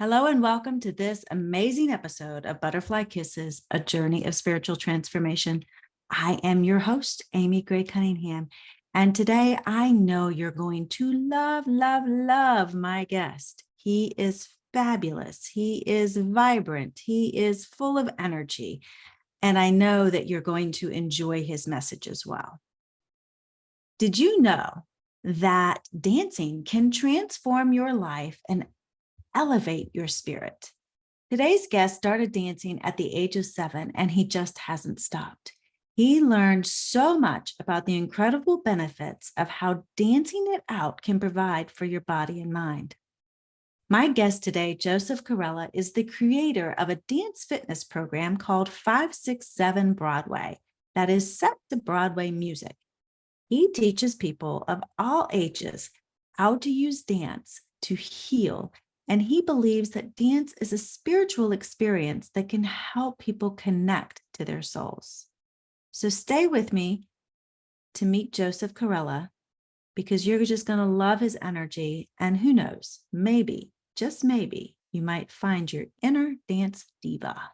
Hello and welcome to this amazing episode of Butterfly Kisses, a journey of spiritual transformation. I am your host, Amy Gray-Cunningham, and today I know you're going to love my guest. He is fabulous. He is vibrant. He is full of energy, and I know that you're going to enjoy his message as well. Did you know that dancing can transform your life and elevate your spirit? Today's guest started dancing at the age of 7, and he just hasn't stopped. He learned so much about the incredible benefits of how dancing it out can provide for your body and mind. My guest today, Joseph Corella, is the creator of a dance fitness program called 567 Broadway that is set to Broadway music. He teaches people of all ages how to use dance to heal, and he believes that dance is a spiritual experience that can help people connect to their souls. So stay with me to meet Joseph Corella, because you're just going to love his energy, and who knows, maybe, just maybe, you might find your inner dance diva.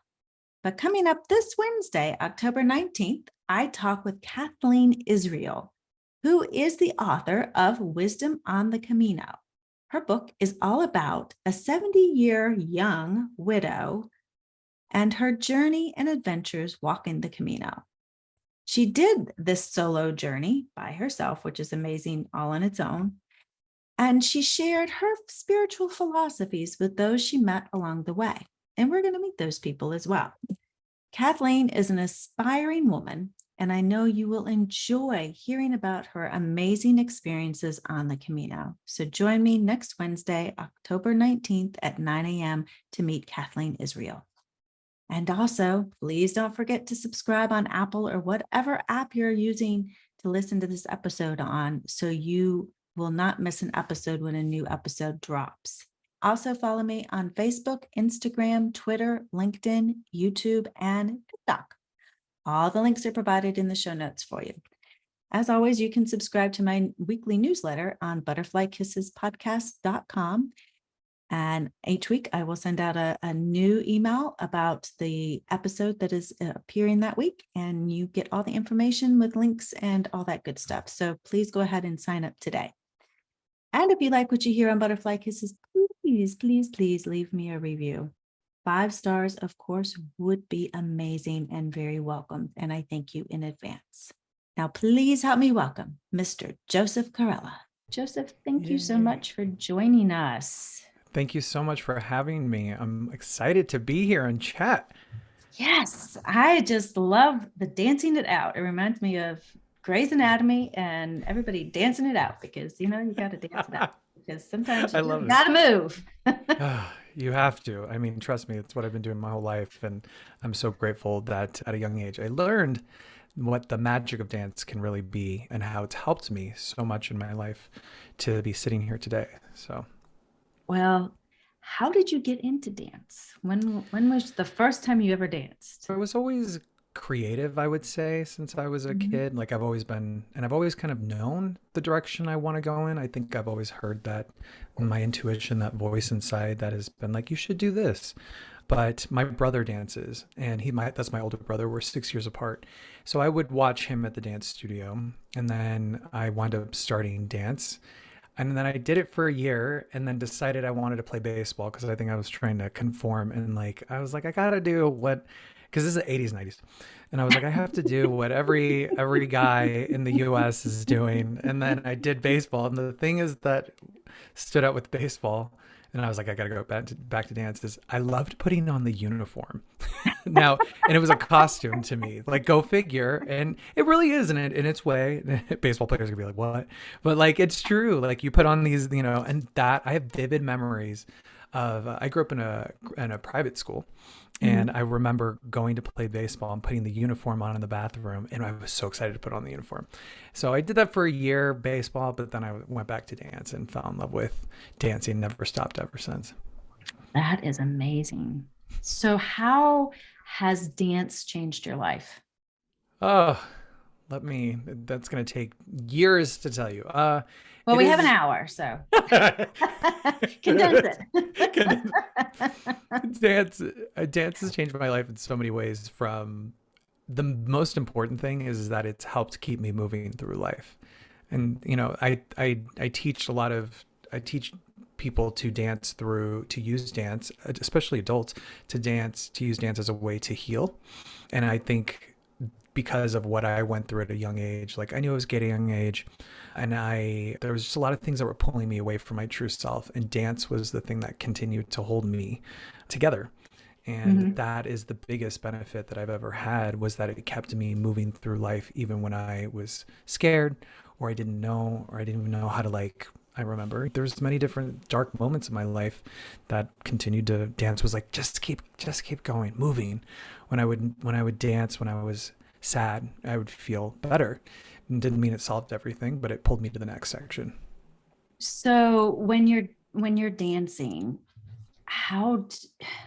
But coming up this Wednesday, October 19th, I talk with Kathleen Israel, who is the author of Wisdom on the Camino. Her book is all about a 70-year young widow and her journey and adventures walking the Camino. She did this solo journey by herself, which is amazing all on its own. And she shared her spiritual philosophies with those she met along the way. And we're going to meet those people as well. Kathleen is an aspiring woman, and I know you will enjoy hearing about her amazing experiences on the Camino. So join me next Wednesday, October 19th at 9 a.m. to meet Kathleen Israel. And also, please don't forget to subscribe on Apple or whatever app you're using to listen to this episode on, so you will not miss an episode when a new episode drops. Also follow me on Facebook, Instagram, Twitter, LinkedIn, YouTube, and TikTok. All the links are provided in the show notes for you. As always, you can subscribe to my weekly newsletter on butterflykissespodcast.com. And each week I will send out a new email about the episode that is appearing that week. And you get all the information with links and all that good stuff. So please go ahead and sign up today. And if you like what you hear on Butterfly Kisses, please leave me a review. 5 stars, of course, would be amazing and very welcome. And I thank you in advance. Now, please help me welcome Mr. Joseph Corella. Joseph, thank you so much for joining us. Thank you so much for having me. I'm excited to be here and chat. Yes, I just love the dancing it out. It reminds me of Grey's Anatomy and everybody dancing it out, because, you got to dance it out. Because sometimes you got to move. You have to. I mean, trust me, it's what I've been doing my whole life. And I'm so grateful that at a young age, I learned what the magic of dance can really be and how it's helped me so much in my life to be sitting here today. So, well, how did you get into dance? When was the first time you ever danced? I was always creative, I would say, since I was a kid. Like I've always been, and I've always kind of known the direction I want to go in. I think I've always heard that my intuition, that voice inside that has been like, you should do this. But my brother dances, and that's my older brother. We're 6 years apart. So I would watch him at the dance studio, and then I wound up starting dance. And then I did it for a year, and then decided I wanted to play baseball because I think I was trying to conform. And I was like, I gotta do what, because this is the 80s, 90s. And I was like, I have to do what every guy in the US is doing. And then I did baseball. And the thing is that stood out with baseball, and I was like, I got to go back to dance, is I loved putting on the uniform. Now, and it was a costume to me, like, go figure. And it really is in its way. Baseball players are gonna be like, what? But it's true. Like, you put on these, and that I have vivid memories of, I grew up in a private school. And I remember going to play baseball and putting the uniform on in the bathroom, and I was so excited to put on the uniform. So I did that for a year, baseball, but then I went back to dance and fell in love with dancing. Never stopped ever since. That is amazing. So how has dance changed your life? Oh, that's going to take years to tell you. Well, it we have an is. hour, so condense Can- it. dance dance has changed my life in so many ways. From the most important thing is that it's helped keep me moving through life. And I teach a lot of I teach people to dance through to use dance, especially adults, to use dance as a way to heal. And I think because of what I went through at a young age, like I knew I was getting a young age, and there was just a lot of things that were pulling me away from my true self, and dance was the thing that continued to hold me together. And Mhm. that is the biggest benefit that I've ever had, was that it kept me moving through life even when I was scared, or I didn't know, or I didn't even know how to, like, I remember there was many different dark moments in my life that continued to dance was like, just keep going, moving. When I would dance when I was sad, I would feel better. It didn't mean it solved everything, but it pulled me to the next section. So when you're dancing,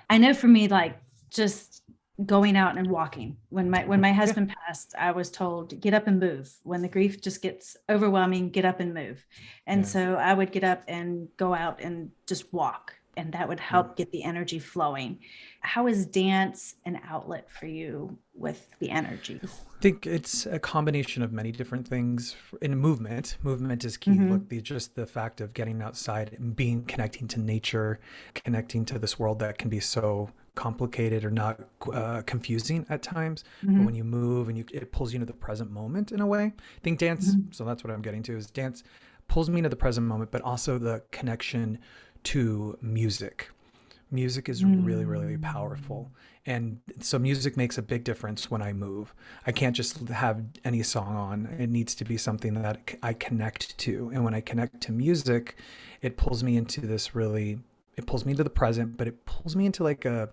I know for me, like just going out and walking. When my Yeah. husband passed, I was told get up and move. When the grief just gets overwhelming, get up and move. And Yeah. so I would get up and go out and just walk, and that would Yeah. help get the energy flowing. How is dance an outlet for you with the energy? Think it's a combination of many different things. In movement, movement is key. Mm-hmm. Look, just the fact of getting outside and connecting to nature, connecting to this world that can be so complicated or not confusing at times. But Mm-hmm. when you move and it pulls you into the present moment in a way. I think dance, Mm-hmm. so that's what I'm getting to, is dance pulls me into the present moment, but also the connection to music. Music is really, really Mm-hmm. powerful. And so music makes a big difference when I move. I can't just have any song on. It needs to be something that I connect to. And when I connect to music, it pulls me into it pulls me into the present, but it pulls me into like a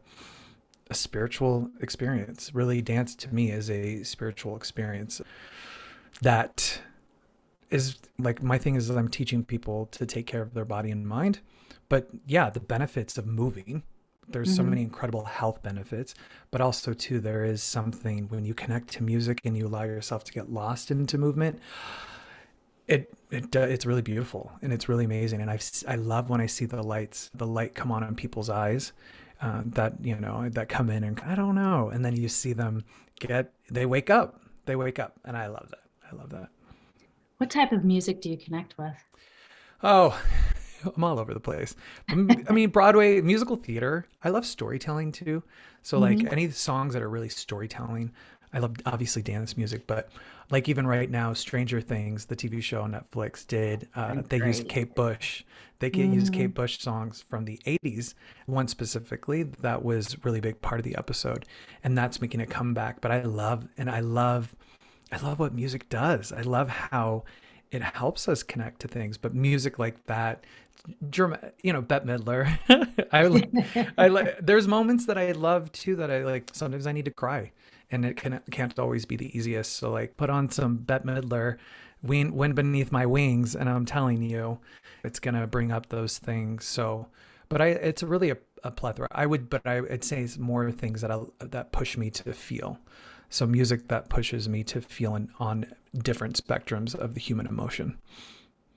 spiritual experience. Really, dance to me is a spiritual experience that is like, my thing is that I'm teaching people to take care of their body and mind. But yeah, the benefits of moving, there's so Mm-hmm. many incredible health benefits, but also too, there is something when you connect to music and you allow yourself to get lost into movement. It's really beautiful and it's really amazing. And I love when I see the light come on in people's eyes, that come in and I don't know, and then you see them they wake up, and I love that. I love that. What type of music do you connect with? Oh, I'm all over the place. I mean, Broadway musical theater. I love storytelling too. So like Mm-hmm. any songs that are really storytelling. I love obviously dance music, but like even right now, Stranger Things, the TV show on Netflix, did they used Great. Kate Bush. They used Mm-hmm. Kate Bush songs from the '80s. One specifically that was really big part of the episode, and that's making a comeback. But I love what music does. I love how it helps us connect to things. But music like that, Bette Midler. There's moments that I love too that I like. Sometimes I need to cry, and can't always be the easiest. So like, put on some Bette Midler, Wind Beneath My Wings, and I'm telling you, it's gonna bring up those things. So, but it's really a plethora. I'd say it's more things that push me to feel. So music that pushes me to feel on different spectrums of the human emotion.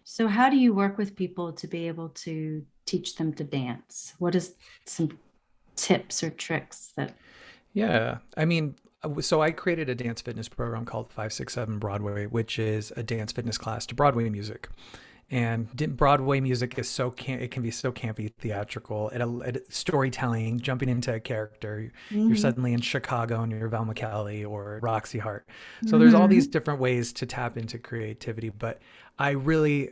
So, how do you work with people to be able to teach them to dance? What is some tips or tricks that? Yeah. I mean, so I created a dance fitness program called 567 Broadway, which is a dance fitness class to Broadway music. And Broadway music is it can be so campy, theatrical, storytelling, jumping into a character. You're Mm-hmm. suddenly in Chicago and you're Val McCallie or Roxy Hart. So there's all these Mm-hmm. different ways to tap into creativity. But I really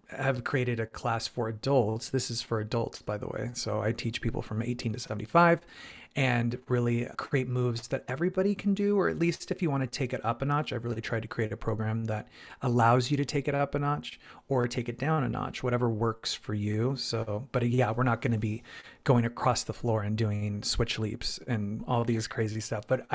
have created a class for adults. This is for adults, by the way. So I teach people from 18 to 75 and really create moves that everybody can do, or at least if you want to take it up a notch. I've really tried to create a program that allows you to take it up a notch or take it down a notch, whatever works for you. So, but yeah, we're not going to be going across the floor and doing switch leaps and all these crazy stuff. But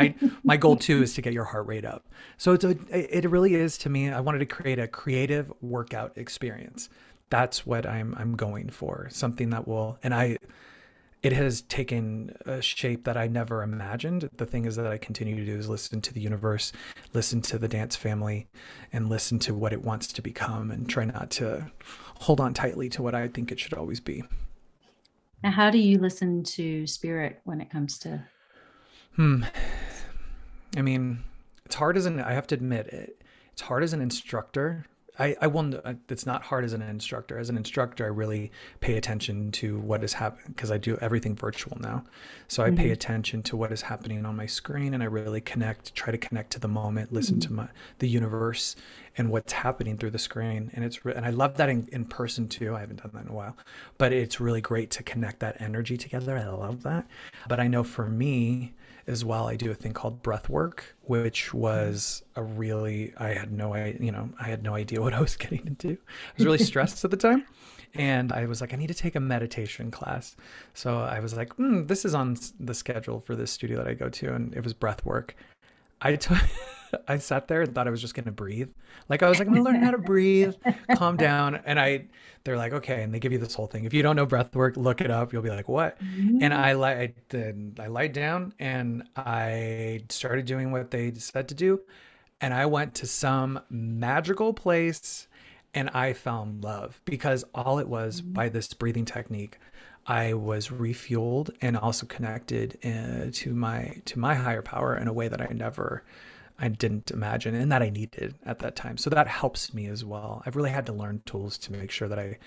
my goal too is to get your heart rate up. So it really is, to me, I wanted to create a creative workout experience. That's what I'm going for. Something that will, and it has taken a shape that I never imagined. The thing is that I continue to do is listen to the universe, listen to the dance family, and listen to what it wants to become, and try not to hold on tightly to what I think it should always be. Now, how do you listen to spirit when it comes to? Hmm. I mean, it's hard as I have to admit it. It's hard as an instructor. I will, it's not hard as an instructor. As an instructor, I really pay attention to what is happening because I do everything virtual now. So I pay attention to what is happening on my screen, and I really try to connect to the moment, listen to the universe and what's happening through the screen. And and I love that in person too. I haven't done that in a while, but it's really great to connect that energy together. I love that. But I know for me, as well, I do a thing called breath work, which was I had no idea what I was getting into. I was really stressed at the time. And I was like, I need to take a meditation class. So I was like, this is on the schedule for this studio that I go to. And it was breath work. I took, I sat there and thought I was just going to breathe. Like I was like, I'm going to learn how to breathe, calm down. And they're like, okay. And they give you this whole thing. If you don't know breath work, look it up. You'll be like, what? And I lied down and I started doing what they said to do. And I went to some magical place and I found love, because all it was, by this breathing technique, I was refueled and also connected to my higher power in a way that I didn't imagine, and that I needed at that time. So that helps me as well. I've really had to learn tools to make sure that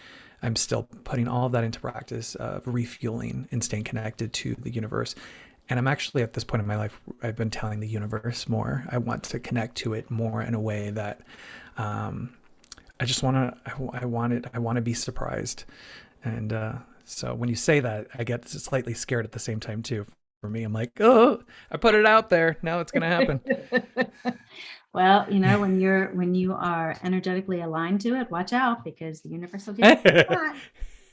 I'm still putting all of that into practice of refueling and staying connected to the universe. And I'm actually at this point in my life, I've been telling the universe more. I want to connect to it more in a way that I just I want to be surprised. And so when you say that, I get slightly scared at the same time too. For me, I'm like, oh, I put it out there. Now it's going to happen. Well, when you are energetically aligned to it, watch out, because the universe will give you a lot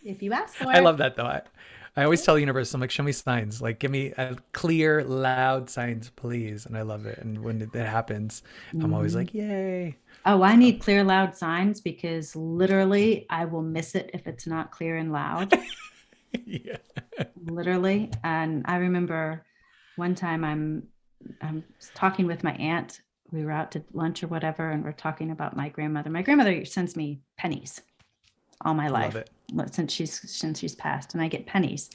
if you ask for it. I love that though. I always tell the universe, I'm like, show me signs. Like, give me a clear, loud signs, please. And I love it. And when it happens, I'm always like, yay. Oh, I need clear, loud signs, because literally I will miss it if it's not clear and loud. Yeah. Literally. And I remember one time I'm talking with my aunt. We were out to lunch or whatever, and we're talking about my grandmother. My grandmother sends me pennies all my life since she's passed, and I get pennies.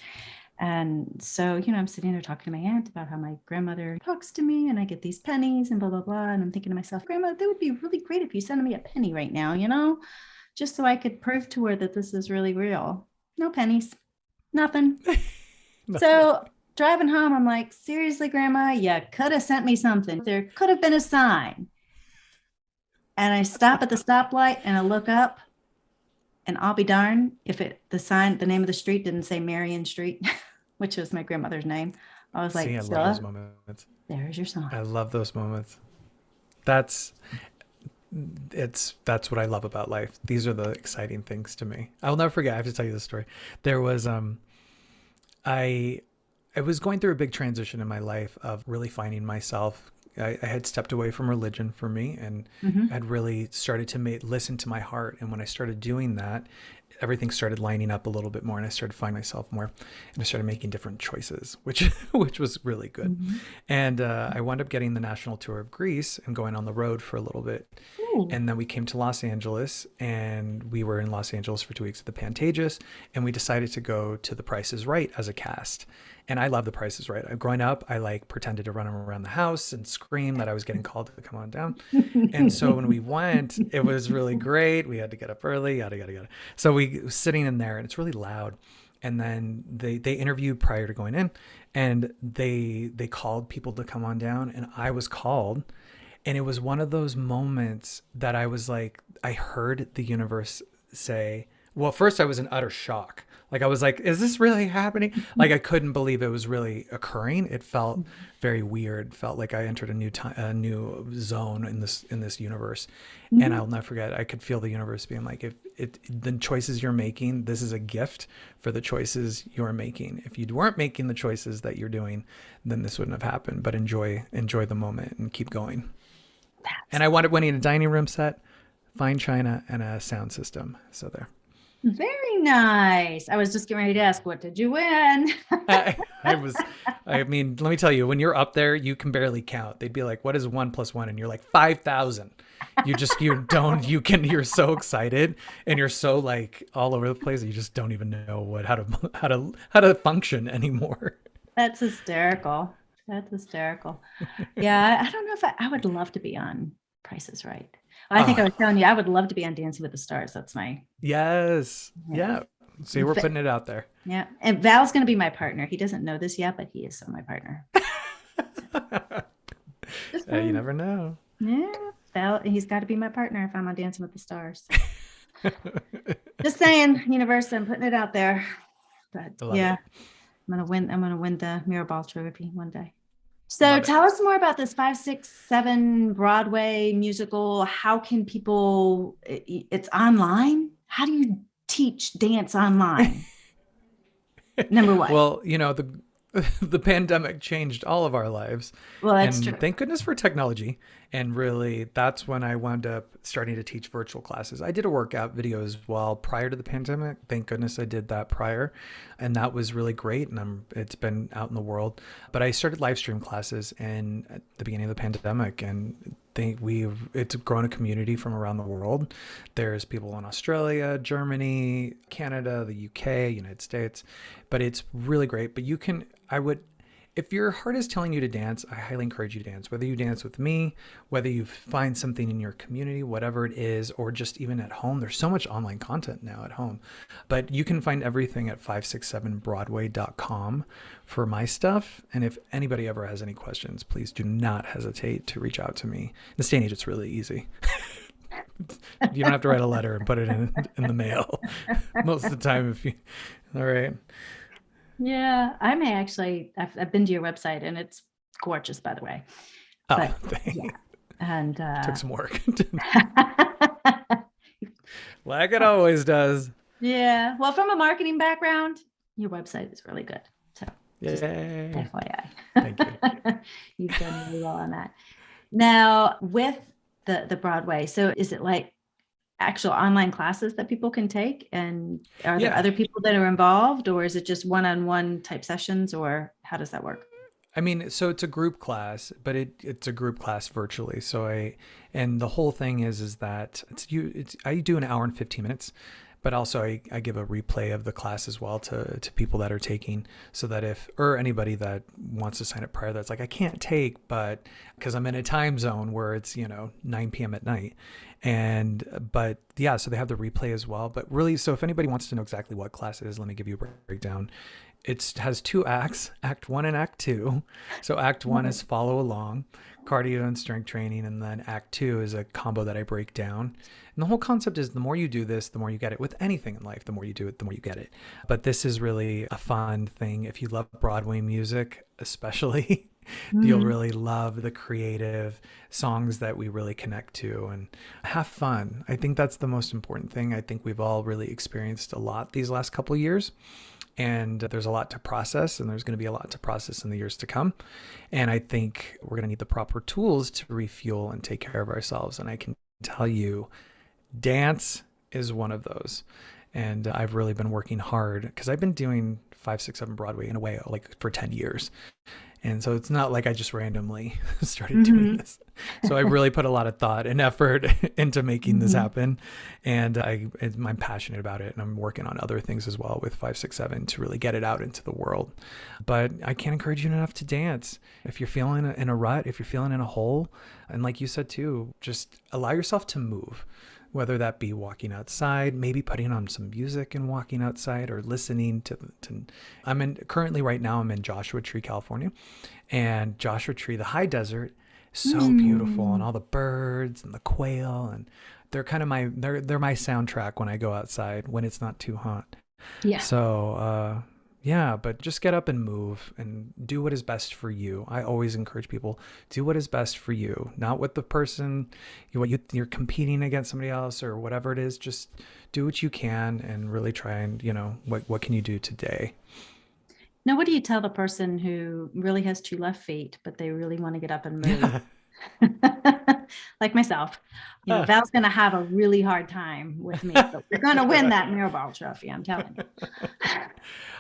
And so, I'm sitting there talking to my aunt about how my grandmother talks to me, and I get these pennies and blah, blah, blah. And I'm thinking to myself, Grandma, that would be really great if you sent me a penny right now, just so I could prove to her that this is really real. No pennies, nothing. So driving home, I'm like, seriously, Grandma, you could have sent me something. There could have been a sign. And I stop at the stoplight and I look up, and I'll be darned if the name of the street didn't say Marion Street, which was my grandmother's name. I was like, I love those moments. There's your song. I love those moments. That's what I love about life. These are the exciting things to me. I'll never forget. I have to tell you this story. There was, I was going through a big transition in my life of really finding myself. I had stepped away from religion for me, and had really started to listen to my heart. And when I started doing that, everything started lining up a little bit more, and I started to find myself more, and I started making different choices, which was really good. And I wound up getting the national tour of Greece and going on the road for a little bit. Ooh. And then we came to Los Angeles, and we were in Los Angeles for 2 weeks at the Pantages, and we decided to go to The Price is Right as a cast. And I love The Price is Right. Growing up, I pretended to run around the house and scream that I was getting called to come on down. And so when we went, it was really great. We had to get up early, yada, yada, yada. So we were sitting in there, and it's really loud. And then they interviewed prior to going in, and they called people to come on down, and I was called. And it was one of those moments that I was like, I heard the universe say, well, first I was in utter shock. Like I was like, is this really happening? Like I couldn't believe it was really occurring. It felt very weird. Felt like I entered a new zone in this universe. And I'll never forget, I could feel the universe being like, the choices you're making, this is a gift for the choices you're making. If you weren't making the choices that you're doing, then this wouldn't have happened. But enjoy the moment and keep going. And I wound up winning a dining room set, fine china, and a sound system. So there. Very nice. I was just getting ready to ask, what did you win? I was, I mean, let me tell you, when you're up there, you can barely count. They'd be like, what is 1 + 1? And you're like, 5,000. You're so excited and you're so like all over the place. You just don't even know how to function anymore. That's hysterical. That's hysterical. Yeah, I don't know if I would love to be on Price is Right. I think I was Ah, telling you, I would love to be on Dancing with the Stars. That's my, yes. yeah. Yeah. See, we're putting it out there. Yeah. And Val's going to be my partner. He doesn't know this yet, but he is my partner. Just You saying. never know. Yeah. Val, he's got to be my partner if I'm on Dancing with the Stars. Just saying, universe, I'm putting it out there. But I love yeah, it. I'm gonna win the Mirrorball trophy one day. So Love it. tell us more about this 5, 6, 7 Broadway musical. How can people, it's online? How do you teach dance online? Number one. Well, the pandemic changed all of our lives, Well, that's true. and thank goodness for technology. And really, that's when I wound up starting to teach virtual classes. I did a workout video as well prior to the pandemic. Thank goodness I did that prior, and that was really great. And it's been out in the world. But I started live stream classes at the beginning of the pandemic, and it's grown a community from around the world. There's people in Australia, Germany, Canada, the UK, United States, but it's really great. But if your heart is telling you to dance, I highly encourage you to dance. Whether you dance with me, whether you find something in your community, whatever it is, or just even at home. There's so much online content now at home. But you can find everything at 567broadway.com for my stuff. And if anybody ever has any questions, please do not hesitate to reach out to me. In this day and age, it's really easy. You don't have to write a letter and put it in the mail most of the time. All right. Yeah, I may actually, I've been to your website and it's gorgeous, by the way. Oh, But thank yeah, you. and Took some work. Like it always does. yeah, well, from a marketing background, your website is really good. So just Yay. Thank you. FYI, you've done really well on that. Now, with the Broadway, so is it like actual online classes that people can take? And are there Yeah. other people that are involved, or is it just one-on-one type sessions, or how does that work? I mean, so it's a group class, but it's a group class virtually. And the whole thing is that I do an hour and 15 minutes, but also I give a replay of the class as well to people that are taking, so that or anybody that wants to sign up prior, that's like, I can't take, but because I'm in a time zone where it's, 9 p.m. at night. But yeah, so they have the replay as well. But really, so if anybody wants to know exactly what class it is, let me give you a breakdown. It has 2 acts, Act 1 and Act 2. So Act 1 is follow along, cardio and strength training, and then Act 2 is a combo that I break down. And the whole concept is, the more you do this, the more you get it. With anything in life, the more you do it, the more you get it. But this is really a fun thing. If you love Broadway music, especially, you'll really love the creative songs that we really connect to, and have fun. I think that's the most important thing. I think we've all really experienced a lot these last couple of years. And there's a lot to process, and there's going to be a lot to process in the years to come. And I think we're going to need the proper tools to refuel and take care of ourselves. And I can tell you, dance is one of those. And I've really been working hard, because I've been doing 5, 6, 7 Broadway in a way like for 10 years. And so it's not like I just randomly started doing this. So I really put a lot of thought and effort into making this happen. And I'm passionate about it. And I'm working on other things as well with 5, 6, 7 to really get it out into the world. But I can't encourage you enough to dance. If you're feeling in a rut, if you're feeling in a hole, and like you said too, just allow yourself to move. Whether that be walking outside, maybe putting on some music and walking outside, or listening to currently right now I'm in Joshua Tree, California, and Joshua Tree, the high desert, so beautiful, and all the birds and the quail, and they're kind of they're my soundtrack when I go outside when it's not too hot. Yeah. So, yeah, but just get up and move and do what is best for you. I always encourage people, do what is best for you, not what the person, you're competing against somebody else or whatever it is. Just do what you can and really try and, what can you do today? Now, what do you tell the person who really has 2 left feet, but they really want to get up and move? like myself. Ah. Val's going to have a really hard time with me, but we're going to win that Mirrorball trophy. I'm telling you.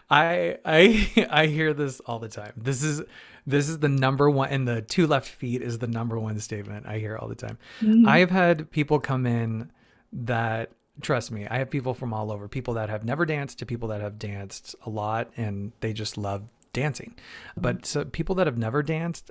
I hear this all the time. This is the number one, and the two left feet is the number one statement I hear all the time. Mhm. I've had people come in that, trust me, I have people from all over, people that have never danced to people that have danced a lot and they just love dancing. But so people that have never danced,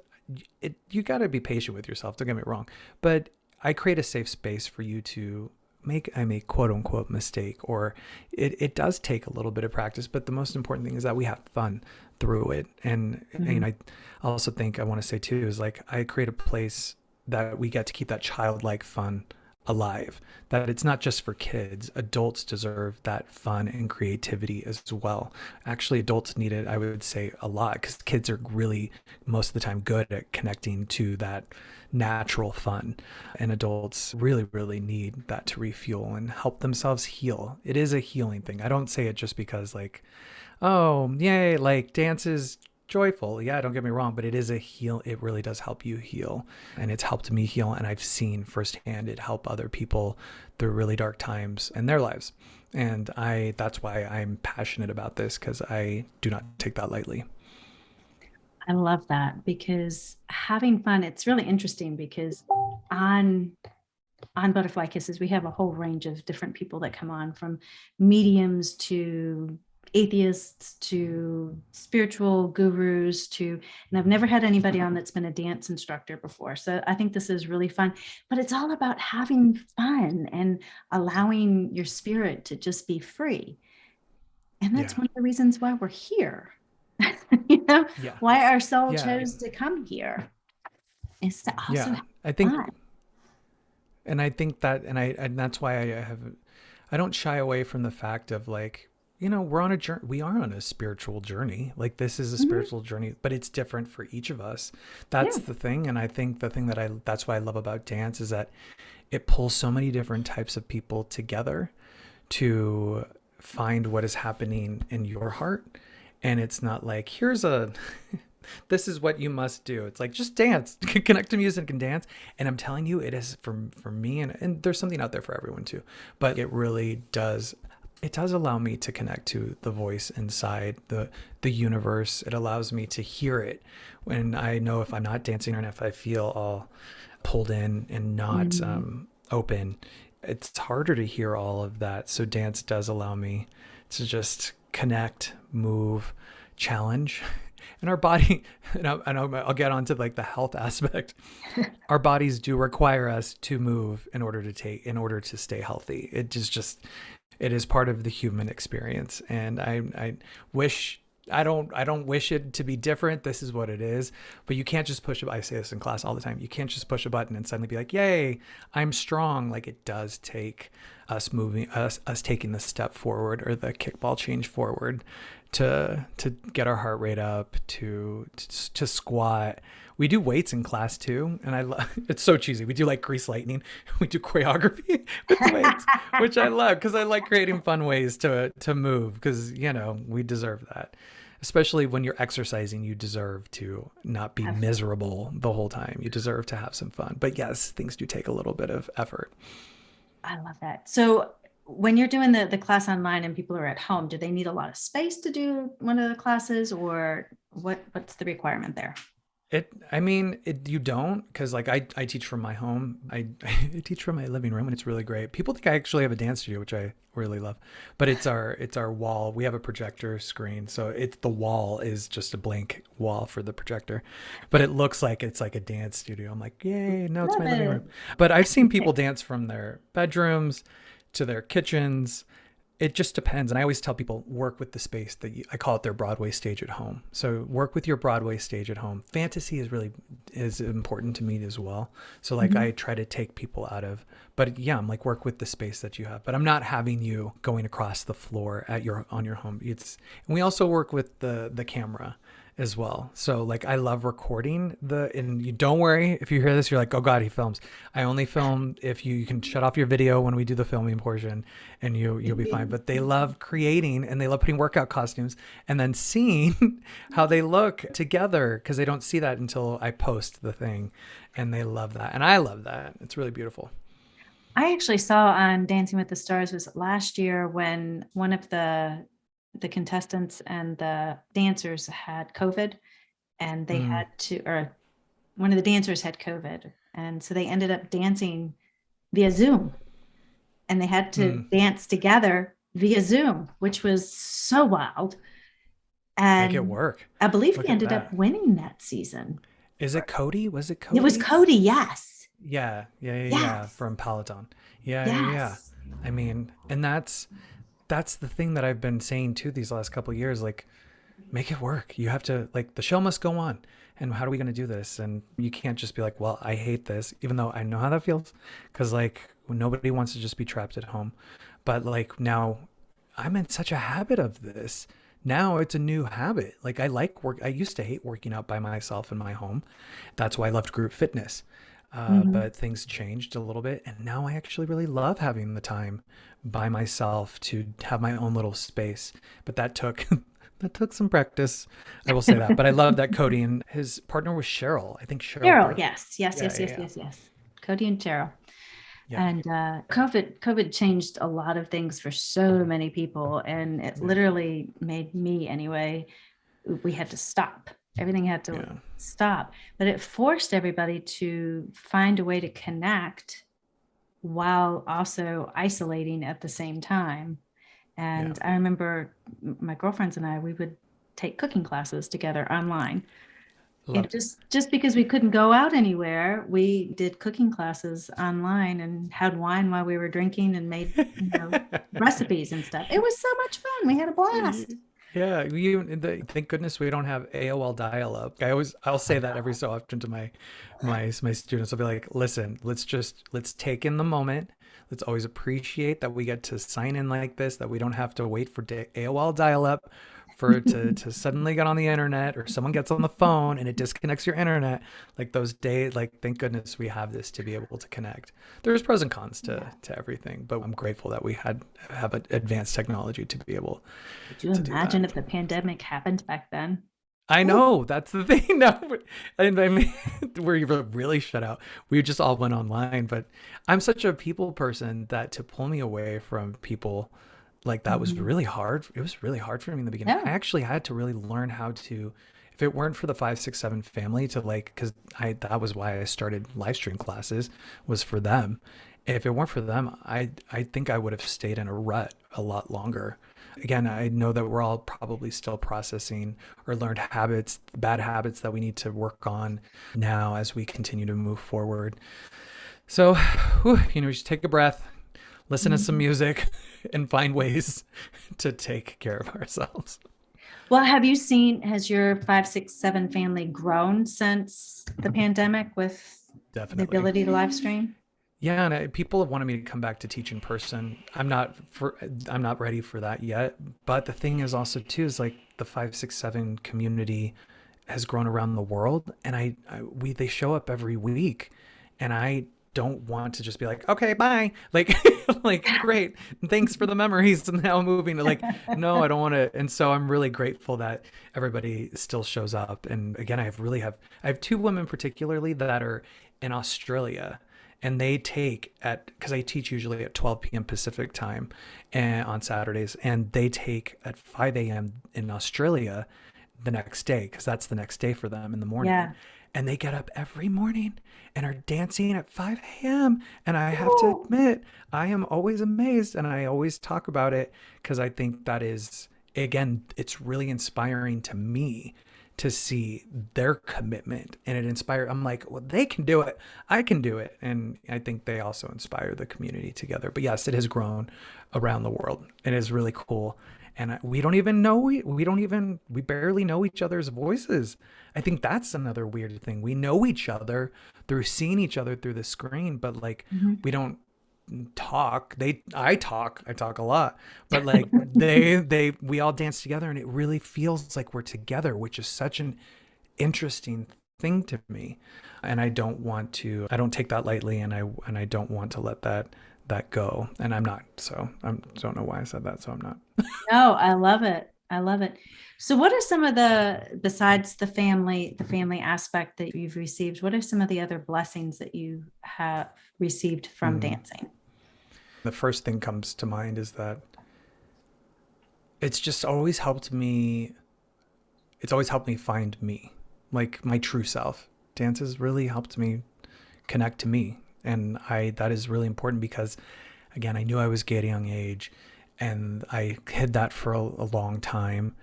you got to be patient with yourself. Don't get me wrong. But I create a safe space for you to make a quote unquote mistake, or it does take a little bit of practice, but the most important thing is that we have fun through it. And I also think I want to say too is like I create a place that we get to keep that childlike fun alive, that it's not just for kids. Adults deserve that fun and creativity as well. Actually, adults need it, I would say, a lot, because kids are really most of the time good at connecting to that natural fun, and adults really, really need that to refuel and help themselves heal. It is a healing thing. I don't say it just because like, oh yay, like dance is joyful. Yeah, don't get me wrong, but it is a heal. It really does help you heal, and it's helped me heal. And I've seen firsthand it help other people through really dark times in their lives. And that's why I'm passionate about this, because I do not take that lightly. I love that, because having fun, it's really interesting because on Butterfly Kisses, we have a whole range of different people that come on, from mediums to atheists to spiritual gurus and I've never had anybody on that's been a dance instructor before. So I think this is really fun, but it's all about having fun and allowing your spirit to just be free. And that's Yeah. one of the reasons why we're here. You know, Yeah. why our soul Yeah. chose to come here is to also Yeah. have I think, fun. and I think that, and that's why I don't shy away from the fact of like, we're on a journey. We are on a spiritual journey. Like this is a spiritual journey, but it's different for each of us. That's the thing. And I think the thing that's what I love about dance is that it pulls so many different types of people together to find what is happening in your heart. And it's not like, this is what you must do. It's like, just dance, connect to music and dance. And I'm telling you, it is for me, and there's something out there for everyone too, but it really does. It does allow me to connect to the voice inside the universe. It allows me to hear it when I know if I'm not dancing, or if I feel all pulled in and not open. It's harder to hear all of that. So dance does allow me to just connect, move, challenge. And our body, and I'll get onto like the health aspect. Our bodies do require us to move in order to stay healthy. It is part of the human experience. And I don't wish it to be different. This is what it is. But you can't just I say this in class all the time. You can't just push a button and suddenly be like, yay, I'm strong. Like it does take us taking the step forward, or the kickball change forward, to get our heart rate up, to squat. We do weights in class too, and it's so cheesy. We do like grease lightning. We do choreography with weights, which I love, because I like creating fun ways to move, because we deserve that. Especially when you're exercising, you deserve to not be miserable the whole time. You deserve to have some fun. But yes, things do take a little bit of effort. I love that. So when you're doing the class online and people are at home, do they need a lot of space to do one of the classes, or what's the requirement there? You don't, because like I teach from my home. I teach from my living room, and it's really great. People think I actually have a dance studio, which I really love, but it's our wall. We have a projector screen, so the wall is just a blank wall for the projector, but it looks like it's like a dance studio. I'm like, yay, no, it's my living room. But I've seen people dance from their bedrooms to their kitchens. It just depends. And I always tell people, work with the space I call it their Broadway stage at home. So work with your Broadway stage at home. Fantasy is important to me as well. So like I try to take people out of But yeah, I'm like, work with the space that you have, but I'm not having you going across the floor on your home. And we also work with the camera as well. So like, I love recording and you don't worry if you hear this, you're like, oh God, he films. I only film if you can shut off your video when we do the filming portion, and you'll be fine. But they love creating, and they love putting workout costumes and then seeing how they look together, because they don't see that until I post the thing, and they love that. And I love that. It's really beautiful. I actually saw on Dancing with the Stars, was last year, when one of the contestants and the dancers had COVID, and they had to, or one of the dancers had COVID, and so they ended up dancing via Zoom, and they had to dance together via Zoom, which was so wild. Make it And work. I believe Look he at ended that. up winning that season. Is it Cody? Was it Cody? It was Cody, yes. Yeah. Yes. From Peloton. Yeah. Yes. I mean, and that's the thing that I've been saying too these last couple of years. Like, make it work. You have to, like, the show must go on. And how are we going to do this? And you can't just be like, well, I hate this, even though I know how that feels, because like nobody wants to just be trapped at home. But like, now I'm in such a habit of this. Now it's a new habit. Like, I like work. I used to hate working out by myself in my home. That's why I loved group fitness. But things changed a little bit, and now I actually really love having the time by myself to have my own little space. But that took that took some practice, I will say that. But I love that Cody and his partner was Cheryl. I think Cheryl. Yes. Cody and Cheryl. Yeah. And COVID changed a lot of things for so many people, and it literally made me, anyway, we had to stop. Everything had to stop, but it forced everybody to find a way to connect while also isolating at the same time. And I remember my girlfriends and I, we would take cooking classes together online. And just because we couldn't go out anywhere, we did cooking classes online and had wine while we were drinking, and made, recipes and stuff. It was so much fun. We had a blast. Yeah, thank goodness we don't have AOL dial-up. I'll say that every so often to my students. I'll be like, listen, let's take in the moment. Let's always appreciate that we get to sign in like this, that we don't have to wait for AOL dial-up for it to suddenly get on the internet, or someone gets on the phone and it disconnects your internet. Like those days, like, thank goodness we have this to be able to connect. There's pros and cons to everything, but I'm grateful that we have advanced technology to be able Could you imagine if the pandemic happened back then? I know, that's the thing. No, and I mean, we're really shut out. We just all went online, but I'm such a people person that to pull me away from people like that was really hard. It was really hard for me in the beginning. I actually had to really learn how to, if it weren't for the 5, 6, 7 family, to like, because that was why I started live stream classes, was for them. If it weren't for them, I think I would have stayed in a rut a lot longer. Again, I know that we're all probably still processing or learned habits, bad habits that we need to work on now as we continue to move forward. So, just take a breath, listen to some music, and find ways to take care of ourselves. Well, has your 5, 6, 7 family grown since the pandemic with the ability to live stream? Yeah, and people have wanted me to come back to teach in person. I'm not ready for that yet. But the thing is also too, is like the 5, 6, 7 community has grown around the world, and they show up every week, and I don't want to just be like, okay, bye. Like, like, great. Thanks for the memories. And now I'm moving. Like, no, I don't want to. And so I'm really grateful that everybody still shows up. And again, I have 2 women particularly that are in Australia, and they because I teach usually at 12 p.m. Pacific time and on Saturdays, and they take at 5 a.m. in Australia the next day, because that's the next day for them in the morning. Yeah. And they get up every morning and are dancing at 5 a.m. And I have to admit, I am always amazed, and I always talk about it because I think that is, again, it's really inspiring to me to see their commitment, and I'm like, well, they can do it. I can do it. And I think they also inspire the community together. But yes, it has grown around the world. It is really cool. And we don't even know, we barely know each other's voices. I think that's another weird thing. We know each other through seeing each other through the screen, but like, we don't talk. I talk a lot, but like we all dance together, and it really feels like we're together, which is such an interesting thing to me. And I don't take that lightly, and I don't want to let that go. And I'm not, so I don't know why I said that. So I'm not. No, I love it. I love it. So what are some of besides the family aspect that you've received, what are some of the other blessings that you have received from dancing? The first thing comes to mind is that it's just always helped me. It's always helped me find me, like my true self. Dance has really helped me connect to me. And that is really important because, again, I knew I was gay at a young age, and I hid that for a long time.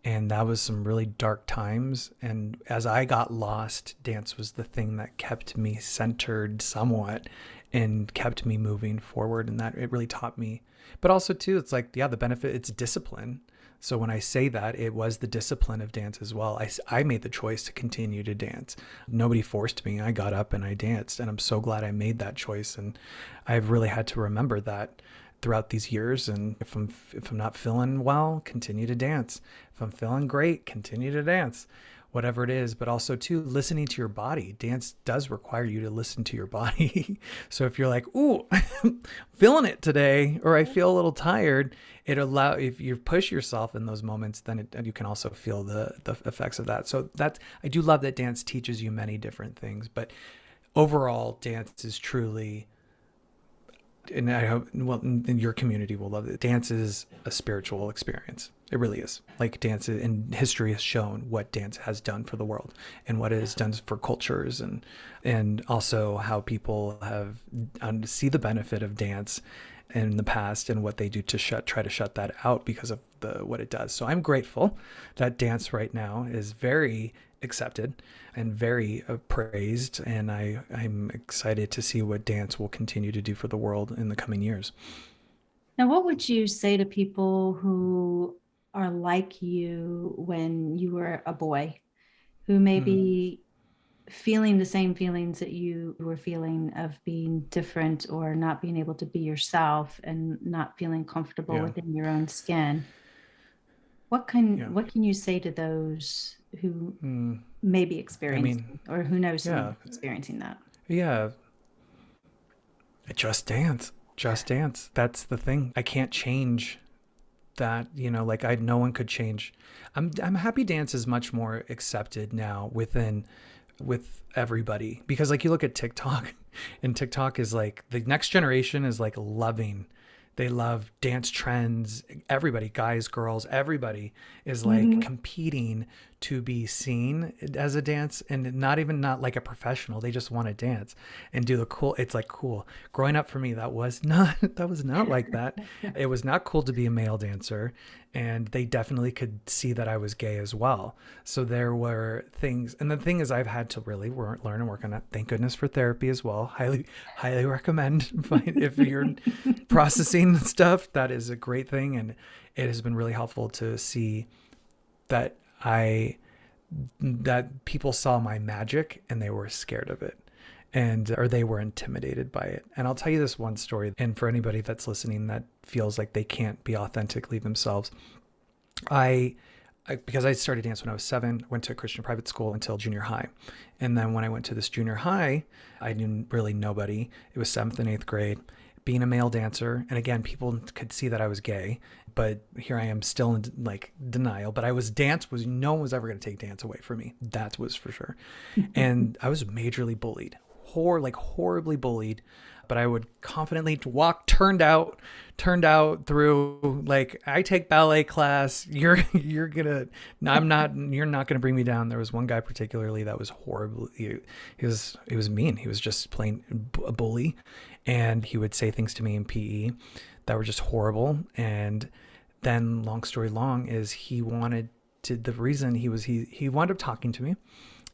And that was some really dark times. And as I got lost, dance was the thing that kept me centered somewhat and kept me moving forward. And that it really taught me. But also too, it's like, yeah, the benefit, it's discipline. So when I say that, it was the discipline of dance as well. I made the choice to continue to dance. Nobody forced me. I got up and I danced, and I'm so glad I made that choice. And I've really had to remember that throughout these years. And if I'm not feeling well, continue to dance. If I'm feeling great, continue to dance. Whatever it is, but also too, listening to your body. Dance does require you to listen to your body. So if you're like, ooh, feeling it today, or I feel a little tired, if you push yourself in those moments, then you can also feel the effects of that. So I do love that dance teaches you many different things, but overall dance is truly, and I hope, well, in your community will love it. Dance is a spiritual experience. It really is. Like dance, and history has shown what dance has done for the world and what it has done for cultures, and also how people have see the benefit of dance in the past and what they do to try to shut that out because of what it does. So I'm grateful that dance right now is very accepted and very praised, and I'm excited to see what dance will continue to do for the world in the coming years. Now, what would you say to people who are like you when you were a boy, who may be feeling the same feelings that you were feeling of being different or not being able to be yourself and not feeling comfortable Yeah. within your own skin? What Yeah. can you say to those who Mm. may be I mean, experiencing, or who knows someone yeah. experiencing that? Yeah. Just dance. Just dance. That's the thing. I can't change that, like no one could change. I'm happy dance is much more accepted now with everybody, because like you look at TikTok, and TikTok is like the next generation is like they love dance trends. Everybody, guys, girls, everybody is like competing to be seen as a dance, and not like a professional. They just want to dance and do the cool. It's like cool. Growing up for me, that was not like that. It was not cool to be a male dancer, and they definitely could see that I was gay as well. So there were things, and the thing is, I've had to really learn and work on that. Thank goodness for therapy as well. Highly recommend if you're processing stuff. That is a great thing, and it has been really helpful to see that that people saw my magic and they were scared of it, or they were intimidated by it. And I'll tell you this one story, and for anybody that's listening that feels like they can't be authentically themselves, because I started dance when I was 7, went to a Christian private school until junior high. And then when I went to this junior high, I knew really nobody. It was 7th and 8th grade. Being a male dancer, and again, people could see that I was gay, but here I am still in like denial. But no one was ever going to take dance away from me. That was for sure. And I was majorly bullied, horribly bullied. But I would confidently walk turned out through, like, I take ballet class. You're not gonna bring me down. There was one guy particularly that was horrible. He was mean. He was just plain a bully, and he would say things to me in PE that were just horrible. And then, long story long, is he wound up talking to me.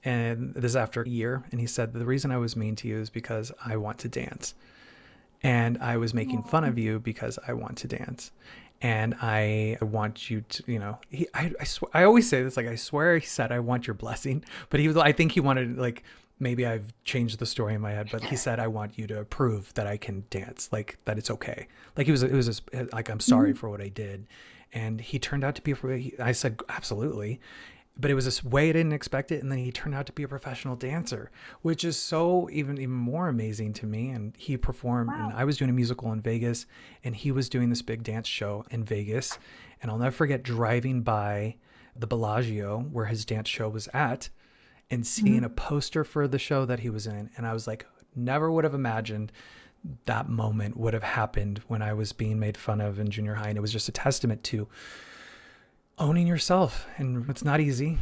And this is after a year. And he said, the reason I was mean to you is because I want to dance. And I was making fun of you because I want to dance. And I want you to, I always say this, like, I swear he said, I want your blessing, but I think he wanted, like, maybe I've changed the story in my head, but he said, I want you to prove that I can dance, like, that it's okay. Like, it was just, like, I'm sorry for what I did. And he turned out to be, I said, absolutely. But it was this way I didn't expect it. And then he turned out to be a professional dancer, which is so even more amazing to me. And he performed, and Wow. I was doing a musical in Vegas, and he was doing this big dance show in Vegas. And I'll never forget driving by the Bellagio where his dance show was at and seeing a Mhm. poster for the show that he was in. And I was like, never would have imagined that moment would have happened when I was being made fun of in junior high. And it was just a testament to owning yourself, and it's not easy,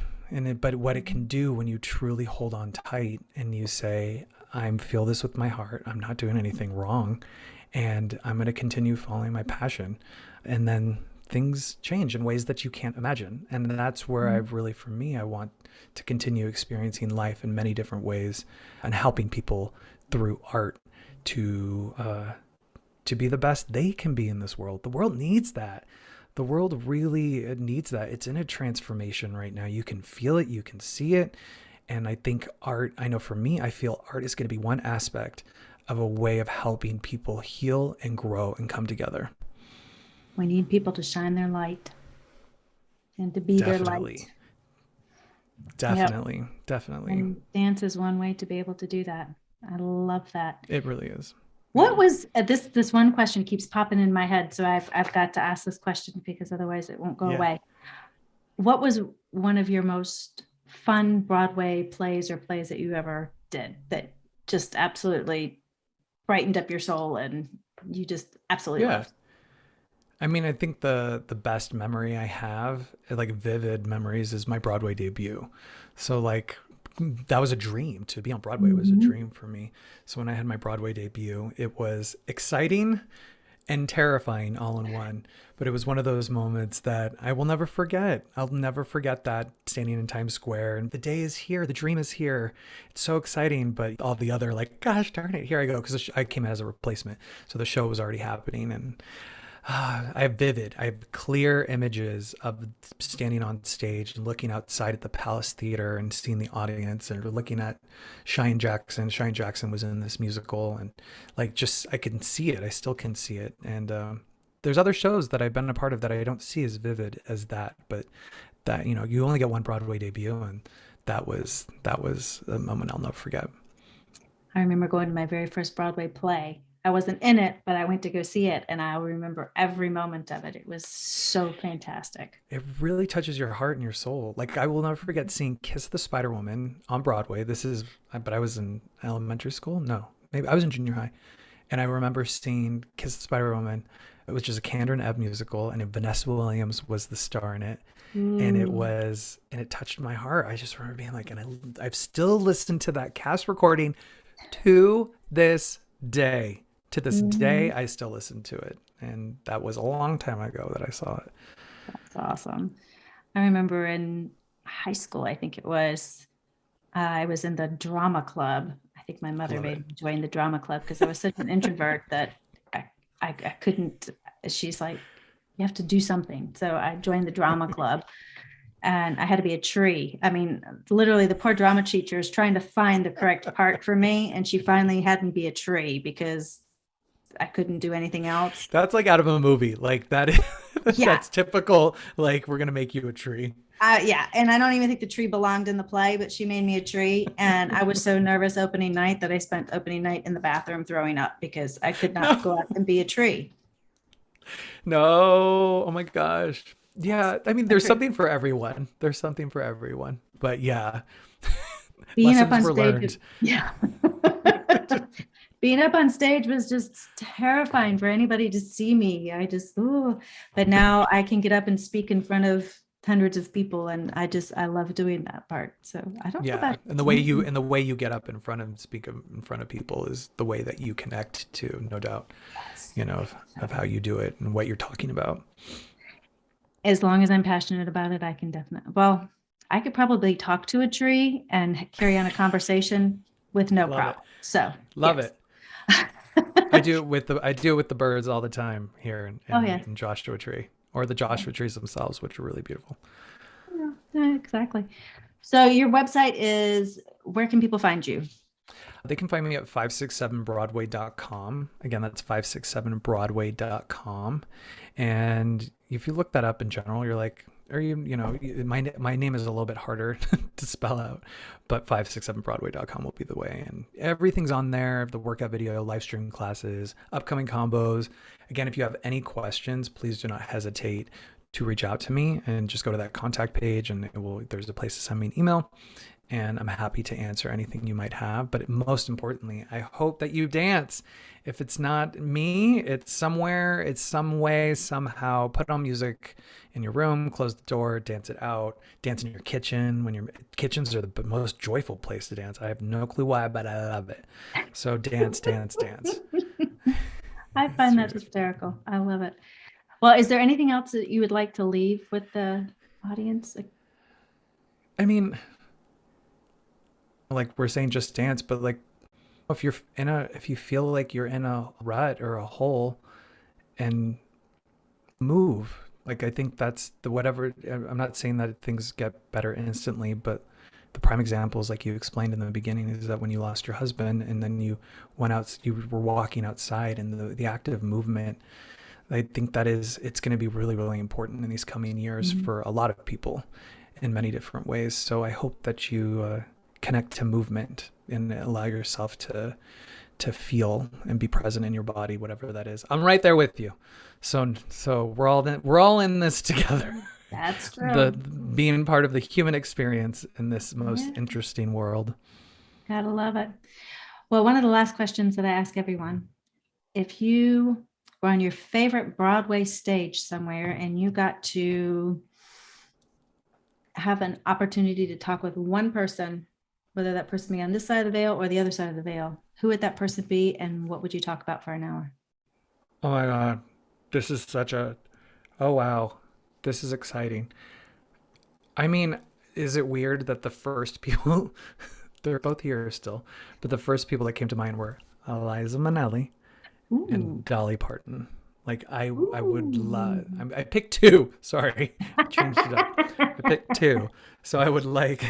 but what it can do when you truly hold on tight and you say, I feel this with my heart, I'm not doing anything wrong, and I'm going to continue following my passion. And then things change in ways that you can't imagine. And that's where I've really, for me, I want to continue experiencing life in many different ways and helping people through art to be the best they can be in this world. The world needs that. The world really needs that. It's in a transformation right now. You can feel it, you can see it. And I think art, I know for me, I feel art is going to be one aspect of a way of helping people heal and grow and come together. We need people to shine their light and to be their light. Definitely. Yep. Definitely. Definitely. And dance is one way to be able to do that. I love that. It really is. What Yeah. was this one question keeps popping in my head, so I've got to ask this question because otherwise it won't go Yeah. away. What was one of your most fun Broadway plays or plays that you ever did that just absolutely brightened up your soul and you just absolutely Yeah. loved? I mean, I think the best memory I have, like vivid memories, is my Broadway debut. So like that was a dream. To be on Broadway was a Mhm. dream for me. So when I had my Broadway debut, it was exciting and terrifying all in one. But it was one of those moments that I will never forget. I'll never forget that, standing in Times Square and the day is here, the dream is here. It's so exciting, but all the other, like, gosh darn it, here I go, because I came in as a replacement, so the show was already happening. And I have clear images of standing on stage and looking outside at the Palace Theater and seeing the audience, and looking at Cheyenne Jackson. Cheyenne Jackson was in this musical, and like, just, I can see it. I still can see it. And there's other shows that I've been a part of that I don't see as vivid as that, but that, you only get one Broadway debut, and that was a moment I'll never forget. I remember going to my very first Broadway play. I wasn't in it, but I went to go see it, and I remember every moment of it. It was so fantastic. It really touches your heart and your soul. Like, I will never forget seeing Kiss the Spider Woman on Broadway. But I was in elementary school. No, maybe I was in junior high. And I remember seeing Kiss the Spider Woman, which is a Kander and Ebb musical, and Vanessa Williams was the star in it. Mm. And it touched my heart. I just remember being like, I've still listened to that cast recording to this day. To this day, Mhm. I still listen to it. And that was a long time ago that I saw it. That's awesome. I remember in high school, I think it was, I was in the drama club. I think my mother Love it. made me join the drama club because I was such an introvert that I, I couldn't. She's like, you have to do something. So I joined the drama club and I had to be a tree. I mean, literally, the poor drama teacher is trying to find the correct part for me. And she finally had me be a tree because I couldn't do anything else. That's like out of a movie. Like that is Yeah. that's typical. Like, we're gonna make you a tree. Yeah, and I don't even think the tree belonged in the play, but she made me a tree, and I was so nervous opening night that I spent opening night in the bathroom throwing up because I could not No, go out and be a tree. no. Oh my gosh. Yes, Yeah. I mean, a there's tree. something for everyone. There's something for everyone. But yeah, Being up lessons on were stage, learned. yeah. Being up on stage was just terrifying for anybody to see me. I just, oh, but now I can get up and speak in front of hundreds of people, and I love doing that part. So I don't know Yeah, about dancing. and the way you get up in front of speak in front of people is the way that you connect to, no doubt, Yes. of how you do it and what you're talking about. As long as I'm passionate about it, I can definitely, well, I could probably talk to a tree and carry on a conversation with no Love it. problem. So, Love yes. it. I do it with the birds all the time here Oh, yes. in Joshua Tree, or the Joshua trees themselves, which are really beautiful. Yeah, exactly. So your website is, where can people find you? They can find me at 567broadway.com. Again, that's 567broadway.com. And if you look that up in general, you're like, or my name is a little bit harder to spell out, but 567broadway.com will be the way. And everything's on there: the workout video, live stream classes, upcoming combos. Again, if you have any questions, please do not hesitate to reach out to me, and just go to that contact page, and there's a place to send me an email, and I'm happy to answer anything you might have. But most importantly, I hope that you dance. If it's not me, it's somewhere, it's some way, somehow. Put on music in your room, close the door, dance it out, dance in your kitchen. Kitchens are the most joyful place to dance. I have no clue why, but I love it. So dance, dance, dance. I find that hysterical. I love it. Well, is there anything else that you would like to leave with the audience? I mean, like we're saying, just dance, but like if you feel like you're in a rut or a hole, and move. Like, I think that's whatever. I'm not saying that things get better instantly, but the prime example is, like you explained in the beginning, is that when you lost your husband and then you were walking outside, and the active movement, I think it's going to be really, really important in these coming years for a lot of people in many different ways. So I hope that you connect to movement and allow yourself to feel and be present in your body, whatever that is. I'm right there with you. So we're all in this together. That's true. Being part of the human experience in this most interesting world. Gotta love it. Well, one of the last questions that I ask everyone: if you were on your favorite Broadway stage somewhere and you got to have an opportunity to talk with one person, whether that person be on this side of the veil or the other side of the veil, who would that person be, and what would you talk about for an hour? Oh my God. This is oh wow. This is exciting. I mean, is it weird that the first people, they're both here still, but the first people that came to mind were Eliza Minnelli and Dolly Parton. Like I would love, I picked two. Sorry. I changed it up. I picked two. So I would like,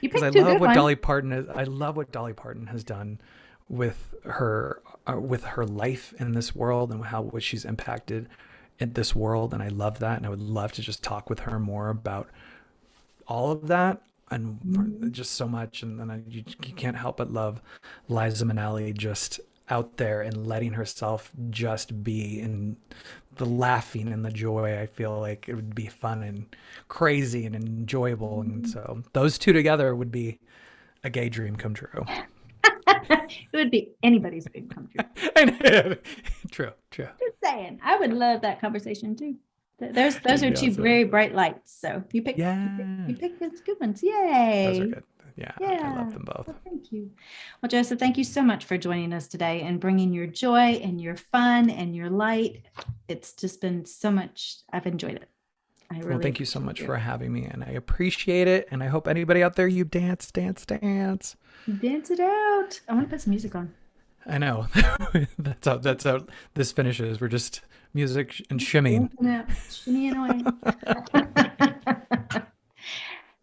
because I love what Dolly Parton is. I love what Dolly Parton has done with her life in this world, and what she's impacted in this world. And I love that. And I would love to just talk with her more about all of that, and just so much. And then you can't help but love Liza Minnelli, just out there and letting herself just be, in the laughing and the joy. I feel like it would be fun and crazy and enjoyable. And so those two together would be a gay dream come true. It would be anybody's dream come true. True. Just saying, I would love that conversation too. Those are two very bright lights. So you pick good ones. Yay! Those are good. Yeah, I love them both. Well, thank you. Well, Joseph, thank you so much for joining us today and bringing your joy and your fun and your light. It's just been so much. I've enjoyed it. Well, thank you so much for having me, and I appreciate it. And I hope anybody out there, you dance. Dance it out. I want to put some music on. I know. That's how this finishes. We're just music and shimmying. Shimmying away.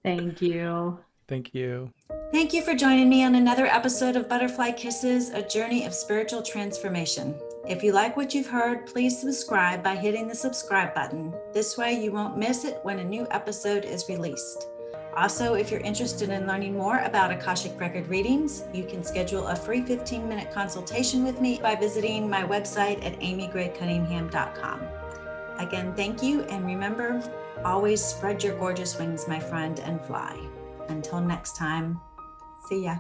Thank you. Thank you. Thank you for joining me on another episode of Butterfly Kisses, a journey of spiritual transformation. If you like what you've heard, please subscribe by hitting the subscribe button. This way you won't miss it when a new episode is released. Also, if you're interested in learning more about Akashic Record readings, you can schedule a free 15-minute consultation with me by visiting my website at amygray-cunningham.com. Again, thank you, and remember, always spread your gorgeous wings, my friend, and fly. Until next time, see ya.